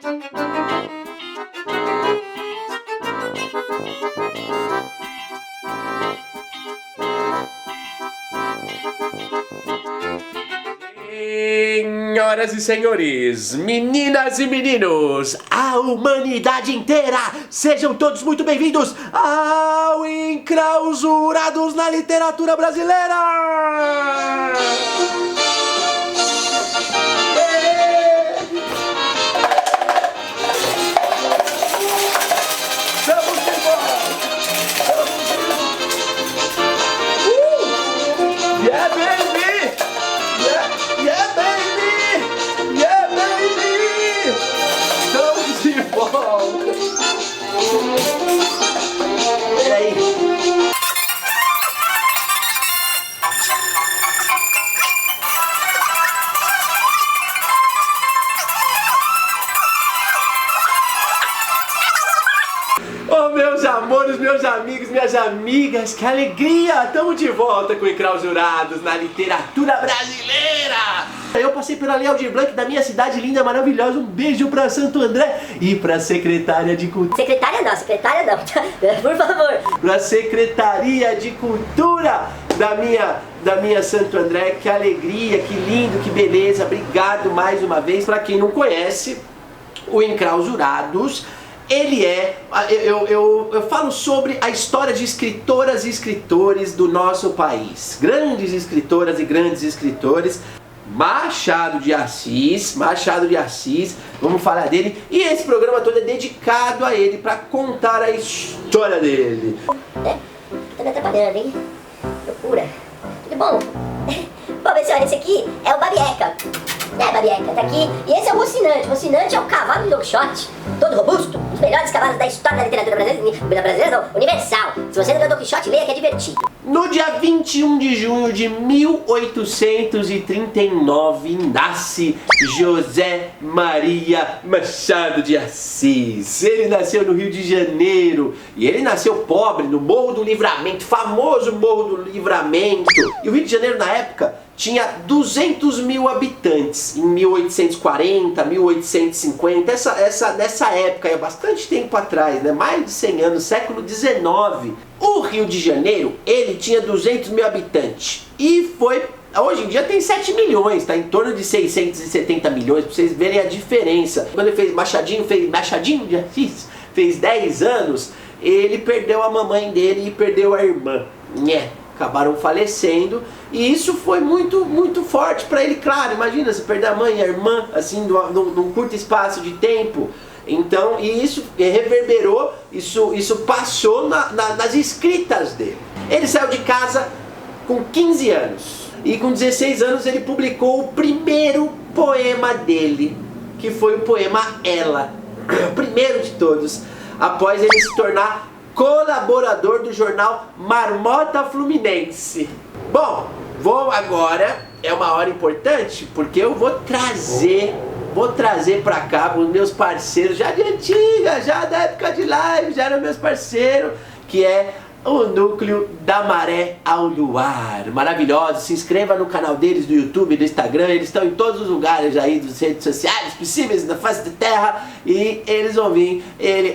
Senhoras e senhores, meninas e meninos, a humanidade inteira, sejam todos muito bem-vindos ao Enclausurados na Literatura Brasileira! Oh, meus amores, meus amigos, minhas amigas, que alegria! Estamos de volta com Enclausurados na Literatura Brasileira! Eu passei pela Lei Aldir Blanc da minha cidade linda, maravilhosa. Um beijo pra Santo André e pra secretária de cultura. Secretária não, por favor. Pra Secretaria de Cultura da minha Santo André. Que alegria, que lindo, que beleza. Obrigado mais uma vez. Pra quem não conhece, o Enclausurados, ele é, eu falo sobre a história de escritoras e escritores do nosso país. Grandes escritoras e grandes escritores. Machado de Assis, vamos falar dele. E esse programa todo é dedicado a ele, para contar a história dele. Tá me atrapalhando, hein? Loucura. Tudo bom? Bom, pessoal, esse aqui é o Babieca. Babieca, tá aqui. E esse é o Rocinante. Rocinante é o cavalo do Don Quixote, todo robusto, um dos melhores cavalos da história da literatura brasileira, não, universal. Se você não leu Don Quixote, leia, que é divertido. No dia 21 de junho de 1839, nasce José Maria Machado de Assis. Ele nasceu no Rio de Janeiro, e ele nasceu pobre no Morro do Livramento, famoso Morro do Livramento. E o Rio de Janeiro, na época, tinha 200 mil habitantes, em 1840, 1850, nessa época, é bastante tempo atrás, né? Mais de 100 anos, século XIX. O Rio de Janeiro, ele tinha 200 mil habitantes, e hoje em dia tem 7 milhões, tá em torno de 670 milhões, pra vocês verem a diferença. Quando ele fez Machadinho de Assis, fez 10 anos, ele perdeu a mamãe dele e perdeu a irmã, né? Acabaram falecendo, e isso foi muito, muito forte para ele. Claro, imagina, você perder a mãe e a irmã, assim, num curto espaço de tempo. Então, e isso reverberou, isso passou nas escritas dele. Ele saiu de casa com 15 anos, e com 16 anos ele publicou o primeiro poema dele, que foi o poema Ela, o primeiro de todos, após ele se tornar colaborador do jornal Marmota Fluminense. Bom, agora, é uma hora importante, porque eu vou trazer pra cá os meus parceiros, já de antiga, já da época de live, já eram meus parceiros, que é o Núcleo da Maré ao Luar. Maravilhoso, se inscreva no canal deles do YouTube, do Instagram, eles estão em todos os lugares aí, das redes sociais possíveis na face da terra, e eles vão vir,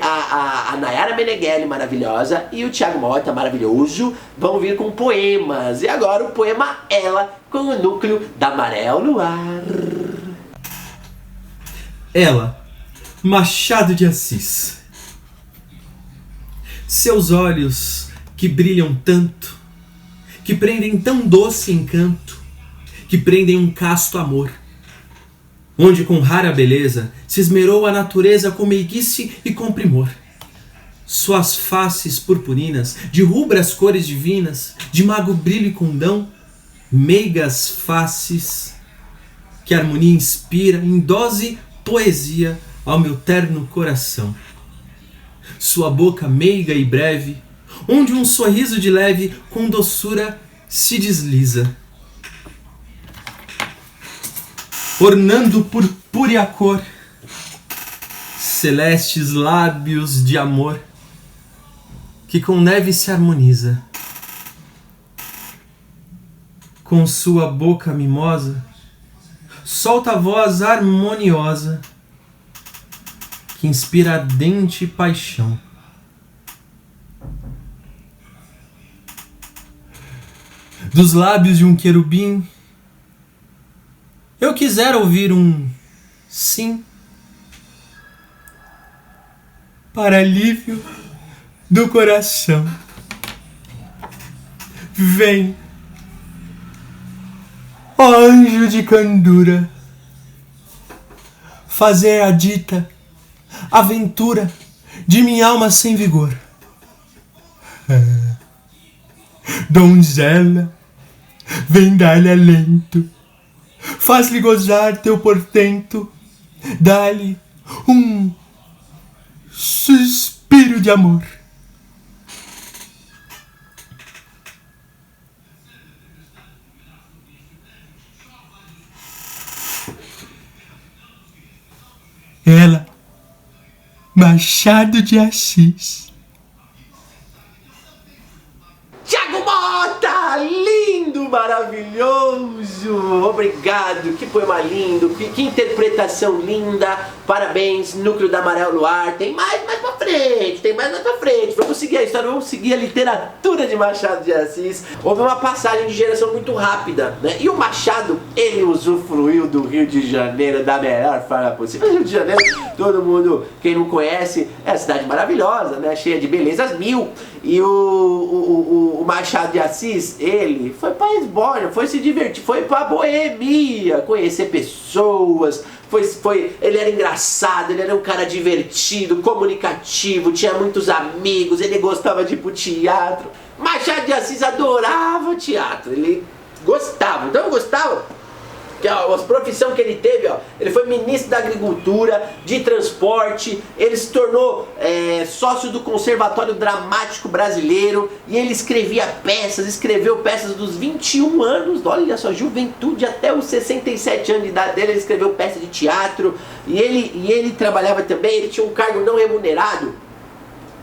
a Nayara Meneghelli, maravilhosa, e o Thiago Mota, maravilhoso, vão vir com poemas. E agora o poema Ela, com o Núcleo da Maré ao Luar. Ela, Machado de Assis. Seus olhos que brilham tanto, que prendem tão doce encanto, que prendem um casto amor, onde com rara beleza se esmerou a natureza com meiguice e com primor. Suas faces purpurinas, de rubras cores divinas, de mago brilho e condão, meigas faces que a harmonia inspira em dose poesia ao meu terno coração. Sua boca meiga e breve, onde um sorriso de leve com doçura se desliza, ornando purpúrea cor, celestes lábios de amor, que com neve se harmoniza. Com sua boca mimosa, solta a voz harmoniosa, que inspira ardente paixão. Dos lábios de um querubim, eu quisera ouvir um sim, para alívio do coração. Vem, ó anjo de candura, fazer a dita aventura de minha alma sem vigor. Donzela, vem dar-lhe alento, faz-lhe gozar teu portento, dá-lhe um suspiro de amor. Ela, Machado de Assis. Thiago Mota! Lindo, maravilhoso! Obrigado, que poema lindo, que interpretação linda! Parabéns, Núcleo da Maré ao Luar. Tem mais pra frente. Vamos seguir a história, vamos seguir a literatura de Machado de Assis. Houve uma passagem de geração muito rápida, né? E o Machado, ele usufruiu do Rio de Janeiro da melhor forma possível. O Rio de Janeiro, todo mundo, quem não conhece, é uma cidade maravilhosa, né? Cheia de belezas mil. E o Machado de Assis, ele foi pra esbórnia, foi se divertir, foi pra boemia, conhecer pessoas, ele era engraçado, ele era um cara divertido, comunicativo, tinha muitos amigos, ele gostava de ir pro teatro. Machado de Assis adorava teatro, ele gostava, então gostava. Que a profissão que ele teve, ele foi ministro da Agricultura, de Transporte, ele se tornou sócio do Conservatório Dramático Brasileiro e ele escreveu peças dos 21 anos, olha só, juventude até os 67 anos de idade dele, ele escreveu peças de teatro e ele trabalhava também, ele tinha um cargo não remunerado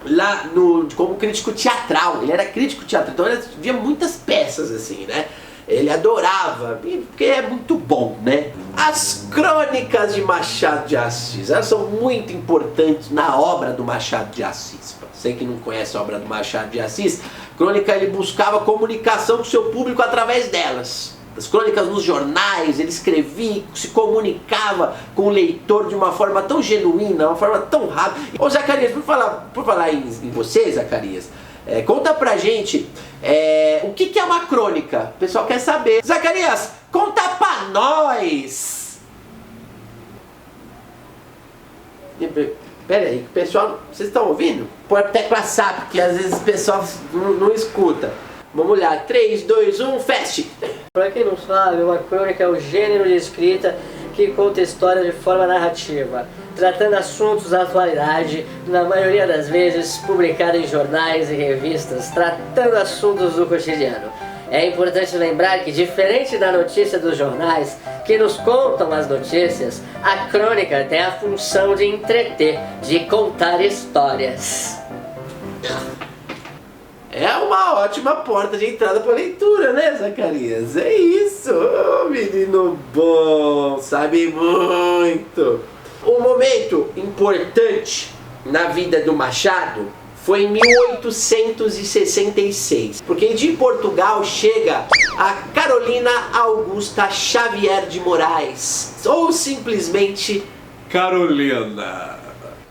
lá como crítico teatral, ele era crítico teatral, então ele via muitas peças assim, né? Ele adorava, porque é muito bom, né? As crônicas de Machado de Assis, elas são muito importantes na obra do Machado de Assis. Pra você que não conhece a obra do Machado de Assis, crônica, ele buscava comunicação com o seu público através delas. As crônicas nos jornais, ele escrevia, se comunicava com o leitor de uma forma tão genuína, uma forma tão rápida. Ô Zacarias, por falar em você, Zacarias, conta pra gente o que é uma crônica. O pessoal quer saber. Zacarias, conta pra nós. Pera aí, pessoal, vocês estão ouvindo? Põe a tecla SAP, porque às vezes o pessoal não escuta. Vamos lá, 3, 2, 1, feste! Pra quem não sabe, uma crônica é o gênero de escrita que conta história de forma narrativa, tratando assuntos da atualidade, na maioria das vezes publicada em jornais e revistas, tratando assuntos do cotidiano. É importante lembrar que, diferente da notícia dos jornais, que nos contam as notícias, a crônica tem a função de entreter, de contar histórias. É uma ótima porta de entrada para leitura, né, Zacarias? É isso, menino bom, sabe muito. Um momento importante na vida do Machado foi em 1866, porque de Portugal chega a Carolina Augusta Xavier de Moraes, ou simplesmente Carolina.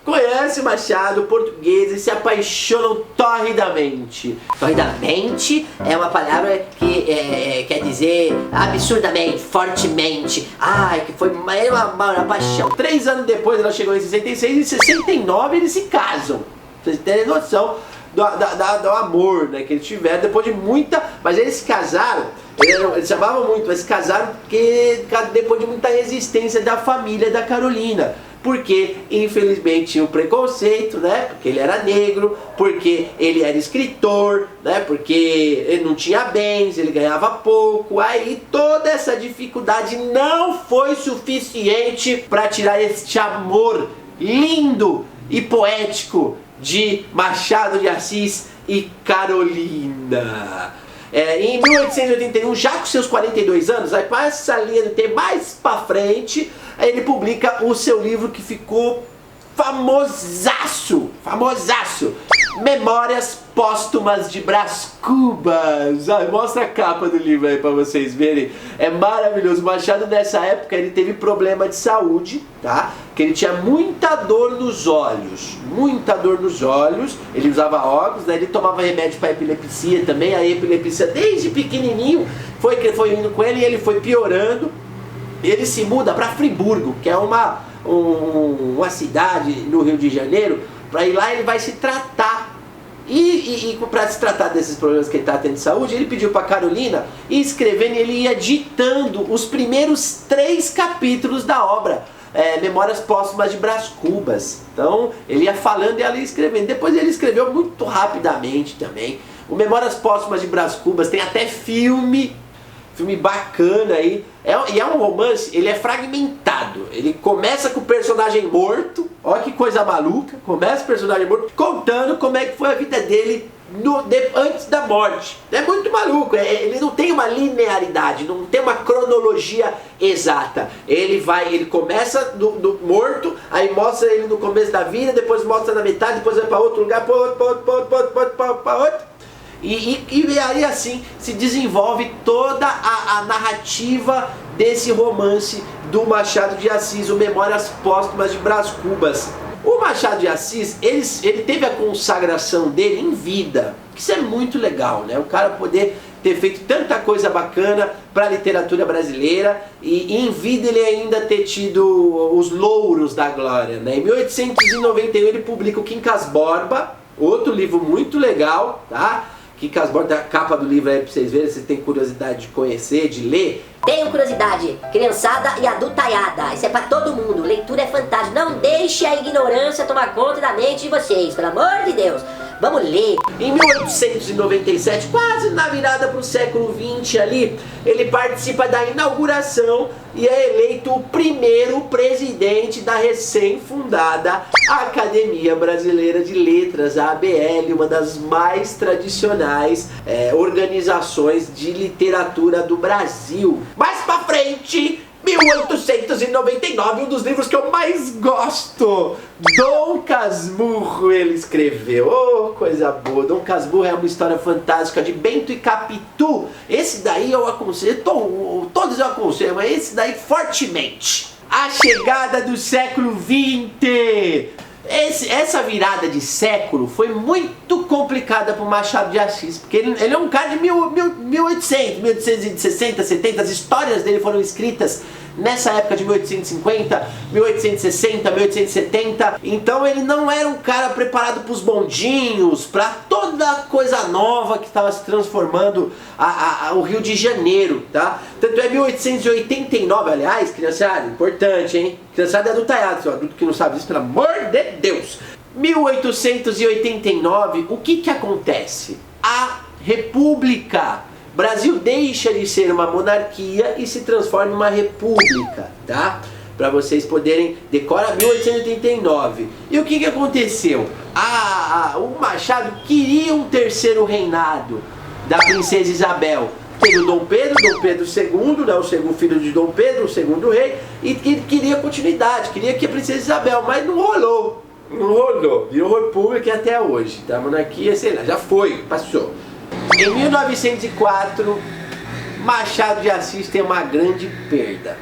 Conhece Machado, portugueses se apaixonam torridamente. Torridamente é uma palavra que quer dizer absurdamente, fortemente. Ai, que foi uma paixão. 3 anos depois ela chegou em 66 e em 69 eles se casam. Vocês terem noção do amor, né, que eles tiveram depois de muita... Mas eles se casaram, eles se amavam muito, mas se casaram depois de muita resistência da família da Carolina. Porque, infelizmente, tinha o preconceito, né? Porque ele era negro, porque ele era escritor, né? Porque ele não tinha bens, ele ganhava pouco. Aí toda essa dificuldade não foi suficiente para tirar este amor lindo e poético de Machado de Assis e Carolina. Em 1881, já com seus 42 anos, aí passa essa linha do tempo mais pra frente, aí ele publica o seu livro que ficou famosaço, Memórias Póstumas de Brás Cubas. Mostra a capa do livro aí pra vocês verem. É maravilhoso. O Machado nessa época ele teve problema de saúde, tá? Que ele tinha muita dor nos olhos. Ele usava óculos, né? Ele tomava remédio para epilepsia também. A epilepsia desde pequenininho foi indo com ele e ele foi piorando. Ele se muda para Friburgo, que é uma cidade no Rio de Janeiro. Para ir lá ele vai se tratar. E para se tratar desses problemas que ele está tendo de saúde, ele pediu para Carolina ir escrevendo, ele ia ditando os primeiros 3 capítulos da obra, Memórias Póstumas de Brás Cubas. Então ele ia falando e ela ia escrevendo. Depois ele escreveu muito rapidamente também. O Memórias Póstumas de Brás Cubas tem até filme bacana aí. E é um romance, ele é fragmentado. Ele começa com o personagem morto. Olha que coisa maluca. Começa o personagem morto contando como é que foi a vida dele antes da morte. É muito maluco. Ele não tem uma linearidade, não tem uma cronologia exata. Ele começa do morto, aí mostra ele no começo da vida, depois mostra na metade, depois vai para outro lugar, para outro. E aí assim se desenvolve toda a narrativa desse romance do Machado de Assis, o Memórias Póstumas de Brás Cubas. O Machado de Assis, ele teve a consagração dele em vida. Isso é muito legal, né? O cara poder ter feito tanta coisa bacana para a literatura brasileira e em vida ele ainda ter tido os louros da glória, né? Em 1891 ele publica o Quincas Borba, outro livro muito legal, tá? Quincas Borba, a capa do livro aí pra vocês verem, se tem curiosidade de conhecer, de ler. Tenham curiosidade, criançada e adultaiada, isso é pra todo mundo, leitura é fantástica, não deixe a ignorância tomar conta da mente de vocês, pelo amor de Deus, vamos ler. Em 1897, quase na virada pro século XX ali, ele participa da inauguração e é eleito o primeiro presidente da recém-fundada Academia Brasileira de Letras, a ABL, uma das mais tradicionais organizações de literatura do Brasil. Mais pra frente, 1899, um dos livros que eu mais gosto, Dom Casmurro, ele escreveu. Oh, coisa boa. Dom Casmurro é uma história fantástica de Bento e Capitu. Esse daí eu aconselho, todos eu aconselho, mas esse daí fortemente. A chegada do século XX. Essa virada de século foi muito complicada para o Machado de Assis, porque ele é um cara de 1800, 1860, 70, as histórias dele foram escritas nessa época de 1850, 1860, 1870, então ele não era um cara preparado para os bondinhos, para toda coisa nova que estava se transformando o Rio de Janeiro, tá? Tanto é 1889, aliás, criançada, importante, hein? Criançada é adultaiada, adulto que não sabe disso, pelo amor de Deus. 1889, o que acontece? A República, Brasil deixa de ser uma monarquia e se transforma em uma república, tá? Para vocês poderem decorar 1889. E o que aconteceu? O Machado queria um terceiro reinado da princesa Isabel. Teve o Dom Pedro II, né, o segundo filho de Dom Pedro, o segundo rei, e queria continuidade, queria que a princesa Isabel, mas não rolou. Virou república até hoje, tá? A monarquia, sei lá, já foi, passou. Em 1904, Machado de Assis tem uma grande perda.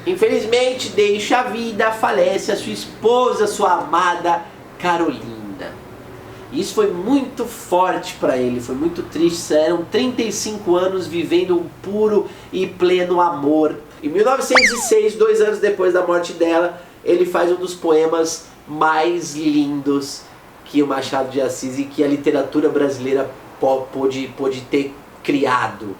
Infelizmente, deixa a vida, falece a sua esposa, sua amada Carolina. Isso foi muito forte para ele, foi muito triste. Eram 35 anos vivendo um puro e pleno amor. Em 1906, 2 anos depois da morte dela, ele faz um dos poemas mais lindos que o Machado de Assis e que a literatura brasileira pôde ter criado.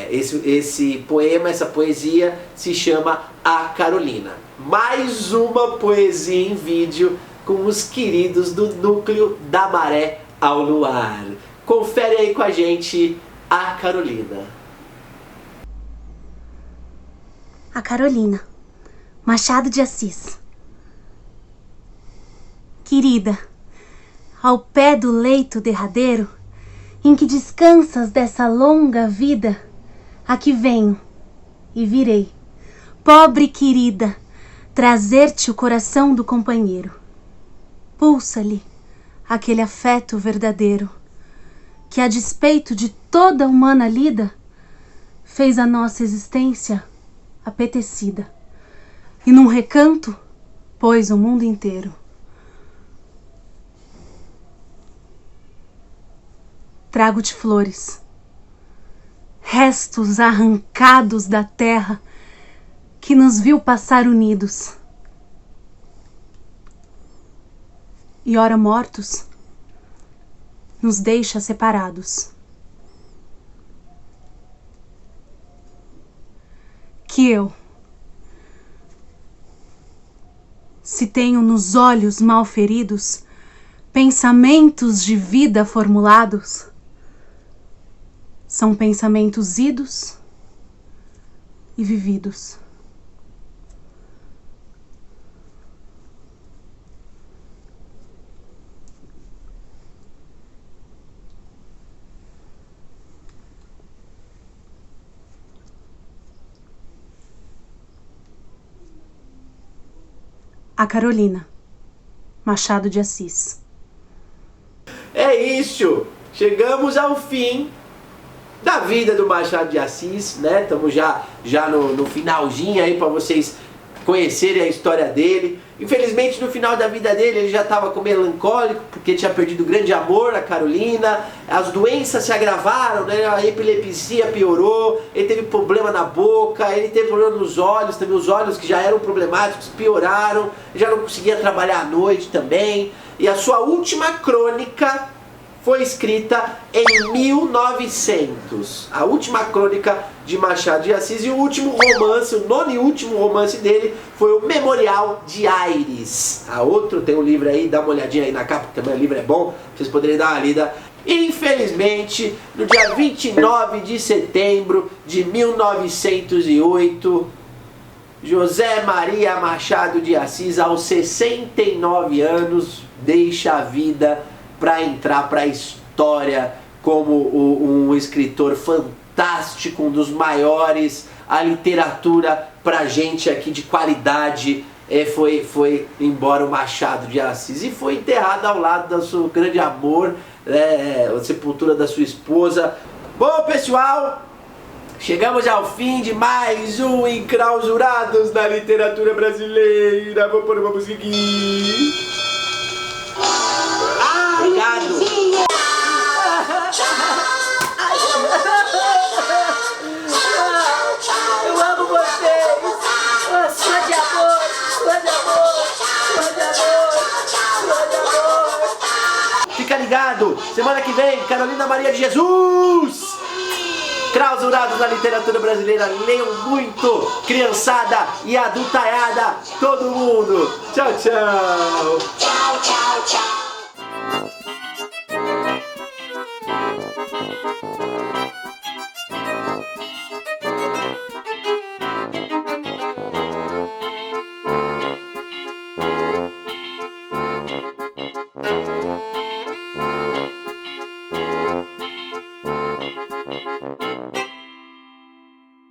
Esse poema, essa poesia se chama A Carolina. Mais uma poesia em vídeo com os queridos do Núcleo da Maré ao Luar. Confere aí com a gente A Carolina. A Carolina, Machado de Assis. Querida, ao pé do leito derradeiro, em que descansas dessa longa vida, aqui venho e virei. Pobre querida, trazer-te o coração do companheiro. Pulsa-lhe aquele afeto verdadeiro que, a despeito de toda humana lida, fez a nossa existência apetecida e num recanto pôs o mundo inteiro. Trago-te flores, restos arrancados da terra que nos viu passar unidos, e ora mortos nos deixa separados. Que eu, se tenho nos olhos mal feridos pensamentos de vida formulados, são pensamentos idos e vividos. A Carolina, Machado de Assis. É isso! Chegamos ao fim da vida do Machado de Assis, né? Estamos já no finalzinho aí para vocês conhecerem a história dele. Infelizmente, no final da vida dele, ele já estava melancólico, porque tinha perdido o grande amor, a Carolina. As doenças se agravaram, né? A epilepsia piorou, ele teve problema na boca, ele teve problema nos olhos, também os olhos que já eram problemáticos pioraram, já não conseguia trabalhar à noite também. E a sua última crônica foi escrita em 1900. A última crônica de Machado de Assis, e o último romance, o nono e último romance dele, foi o Memorial de Aires. A outro tem um livro aí, dá uma olhadinha aí na capa, que também o livro é bom, vocês poderem dar uma lida. Infelizmente, no dia 29 de setembro de 1908, José Maria Machado de Assis, aos 69 anos, deixa a vida para entrar para a história como um escritor fantástico, um dos maiores. A literatura pra gente aqui de qualidade foi embora o Machado de Assis, e foi enterrado ao lado do seu grande amor, a sepultura da sua esposa. Bom, pessoal, chegamos ao fim de mais um Enclausurados na Literatura Brasileira. Vou pôr uma musiquinha. Obrigado. Eu amo vocês. Só de amor, só de amor, só de amor, só de amor. Fica ligado, semana que vem, Carolina Maria de Jesus. Clausurados na Literatura Brasileira. Leiam muito, criançada e adultaiada, todo mundo. Tchau, tchau. Tchau, tchau, tchau.